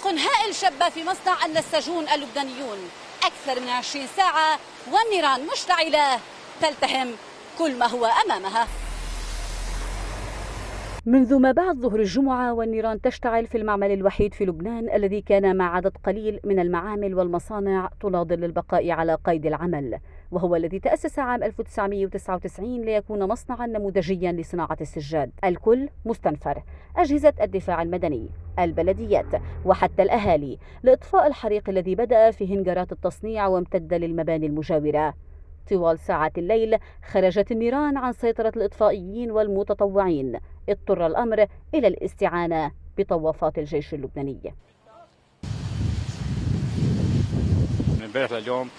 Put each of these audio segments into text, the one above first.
هائل شب في مصنع النساجون اللبنانيون أكثر من 20 ساعة والنيران مشتعلة تلتهم كل ما هو أمامها. منذ ما بعد ظهر الجمعة والنيران تشتعل في المعمل الوحيد في لبنان الذي كان مع عدد قليل من المعامل والمصانع تناضل للبقاء على قيد العمل، وهو الذي تأسس عام 1999 ليكون مصنعا نموذجيا لصناعة السجاد. الكل مستنفر، أجهزة الدفاع المدني، البلديات وحتى الأهالي، لإطفاء الحريق الذي بدأ في هنجرات التصنيع وامتد للمباني المجاورة. طوال ساعات الليل خرجت النيران عن سيطرة الإطفائيين والمتطوعين، اضطر الأمر إلى الاستعانة بطوافات الجيش اللبناني. من امبارح لليوم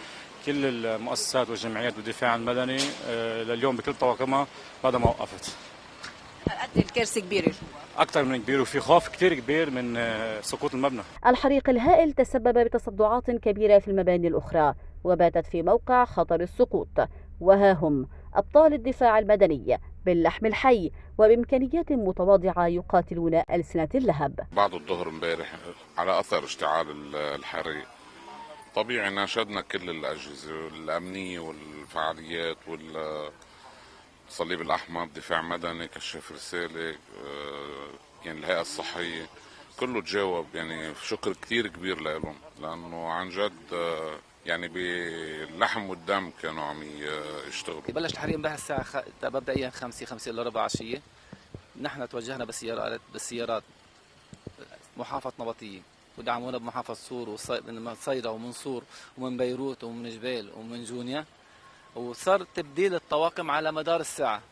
كل المؤسسات والجمعيات والدفاع المدني لليوم بكل طواقمها بعد ما وقفت. قد الكارثة كبيرة، أكثر من كبير، وفي خوف كثير كبير من سقوط المبنى. الحريق الهائل تسبب بتصدعات كبيرة في المباني الأخرى وباتت في موقع خطر السقوط، وها هم أبطال الدفاع المدني باللحم الحي وبإمكانيات متواضعة يقاتلون ألسنة اللهب. بعد الظهر امبارح على أثر اشتعال الحريق طبيعي ناشدنا كل الأجهزة الأمنية والفعاليات والصليب الأحمر، دفاع مدني، كشف رسالة، يعني الهيئة الصحية، كله تجاوب. يعني شكر كتير كبير لهم، لأنه عن جد يعني باللحم والدم كانوا عم يشتغلوا. بلش الحريق امبارح الساعة مبدئيا 5 إلا ربع عشية. نحن توجهنا بالسيارات محافظة نبطية ودعمونا بمحافظة صور ومن صيدا ومن صور ومن بيروت ومن جبال ومن جونيا، وصار تبديل الطواقم على مدار الساعة.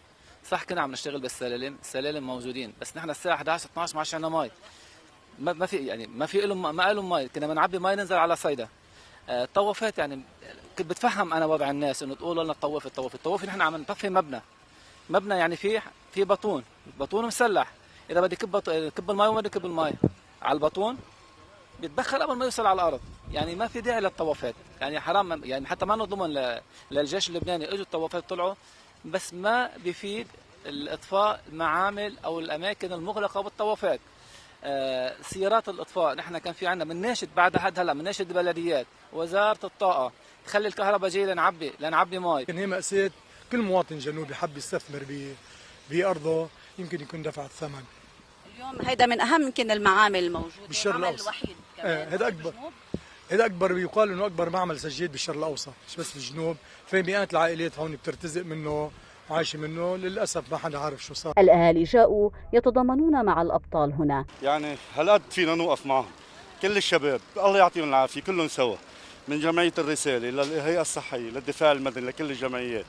صح كنا عم نشتغل السلالم موجودين، بس نحن الساعة 11 12 ما عندنا مي، ما في يعني ما لهم مي، كنا بنعبي مي ننزل على صيدا. طوفات يعني كنت بتفهم انا وضع الناس انه تقول لنا طوفت نحن عم نطفي مبنى يعني في بطون مسلح، اذا بدي كب المي وما بدي كب المي على البطون بيتدخل قبل ما يوصل على الارض. يعني ما في داعي للطوافات، يعني حرام، يعني حتى ما نضمن للجيش اللبناني. اجوا الطوافات طلعوا، بس ما بيفيد الاطفاء المعامل او الاماكن المغلقه بالطوافات. سيارات الاطفاء نحن كان في عندنا بنناشد بعد هلا بنناشد البلديات وزاره الطاقه تخلي الكهرباء جايه لنعبي مي. هي مأساة كل مواطن جنوبي حب يستثمر بأرضه يمكن يكون دفع الثمن. اليوم هيدا من أهم يمكن المعامل الموجودة بالشرق الأوسط. الوحيد هذا أكبر بيقال إنه أكبر معمل سجاد بالشرق الأوسط، مش بس بالجنوب. في مئات العائلات هون بترتزق منه عايشة منه، للأسف ما حدا عارف شو صار. الأهالي جاءوا يتضامنون مع الأبطال هنا. يعني هالقد فينا نوقف معهم، كل الشباب الله يعطيهم العافية كلهم سوا، من جمعية الرسالة للهيئة الصحية للدفاع المدني لكل الجمعيات،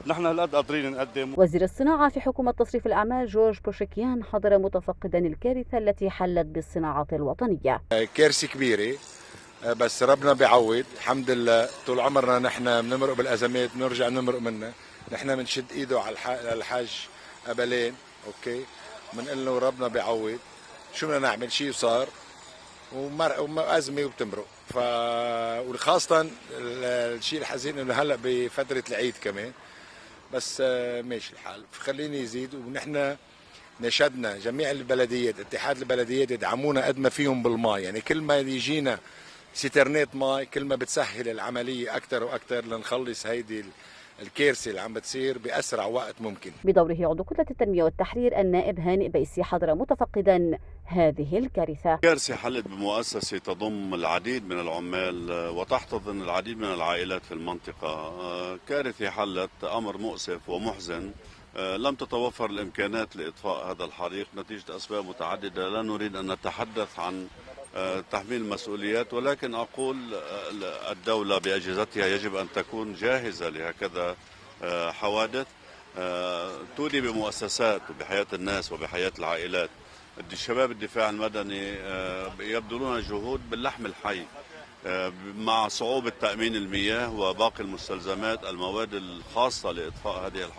نحن هالقد قادرين نقدم. وزير الصناعة في حكومة تصريف الأعمال جورج بوشكيان حضر متفقدا الكارثة التي حلت بالصناعات الوطنية. كارثة كبيرة، بس ربنا بيعوض الحمد لله. طول عمرنا نحن بنمرق بالأزمات بنرجع نمرق منها. نحن بنشد ايده على الحاج قبلين، اوكي، بنقول له ربنا بيعوض، شو بدنا نعمل، شيء صار وأزمة وبتمرق. وخاصة الشيء الحزين انه هلا بفترة العيد كمان، بس ماشي الحال، خليني يزيد. ونحن نشدنا جميع البلديات، اتحاد البلديات يدعمونا قد ما فيهم بالماء، يعني كل ما يجينا سيترنات ماء كل ما بتسهل العملية أكثر وأكثر لنخلص هيدي الكارثة اللي عم بتصير بأسرع وقت ممكن. بدوره عضو كتلة التنمية والتحرير النائب هانئ بيسي حضر متفقدا هذه الكارثة. كارثة حلت بمؤسسة تضم العديد من العمال وتحتضن العديد من العائلات في المنطقة. كارثة حلت، أمر مؤسف ومحزن. لم تتوفر الإمكانات لإطفاء هذا الحريق نتيجة أسباب متعددة، لا نريد أن نتحدث عن تحميل المسؤوليات، ولكن أقول الدولة بأجهزتها يجب أن تكون جاهزة لهكذا حوادث تودي بمؤسسات وبحياة الناس وبحياة العائلات. شباب الدفاع المدني يبذلون جهود باللحم الحي مع صعوبة تأمين المياه وباقي المستلزمات. المواد الخاصة لإطفاء هذه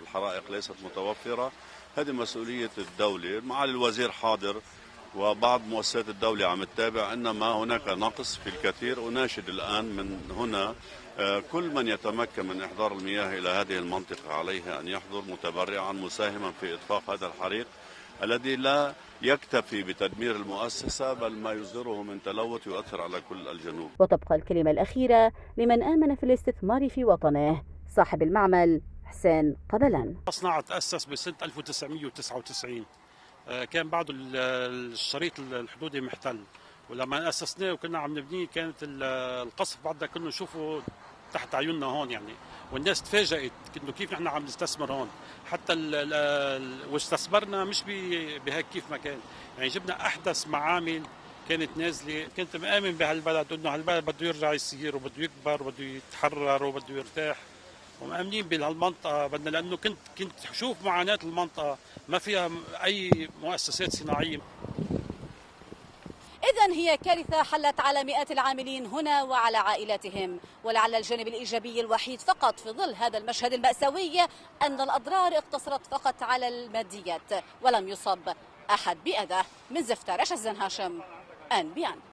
الحرائق ليست متوفرة. هذه مسؤولية الدولة. معالي الوزير حاضر وبعض مؤسسات الدولة عم تتابع، إنما هناك نقص في الكثير. أناشد الآن من هنا كل من يتمكن من إحضار المياه إلى هذه المنطقة عليه أن يحضر متبرعا مساهما في إطفاء هذا الحريق. الذي لا يكتفي بتدمير المؤسسة بل ما يصدره من تلوث يؤثر على كل الجنوب. وتبقى الكلمة الأخيرة لمن آمن في الاستثمار في وطنه، صاحب المعمل حسين قبلان. المصنع تأسس بسنة 1999، كان بعده الشريط الحدودي محتل، ولما أسسناه وكنا عم نبنيه كانت القصف بعدنا كنا نشوفه تحت عيوننا هون يعني، والناس تفاجئت انه كيف نحن عم نستثمر هون، حتى واستثمرنا مش بهيك كيف ما كان، يعني جبنا احدث معامل كانت نازله، كنت مآمن بهالبلد انه هالبلد بده يرجع يصير وبده يكبر وبده يتحرر وبده يرتاح، ومآمنين بهالمنطقه بدنا، لانه كنت شوف معاناه المنطقه ما فيها اي مؤسسات صناعيه. إذن هي كارثة حلت على مئات العاملين هنا وعلى عائلاتهم، ولعل الجانب الإيجابي الوحيد فقط في ظل هذا المشهد المأساوي أن الأضرار اقتصرت فقط على الماديات ولم يصب أحد بأذى. من زفتة رشا الزنهاشم، أنبيان.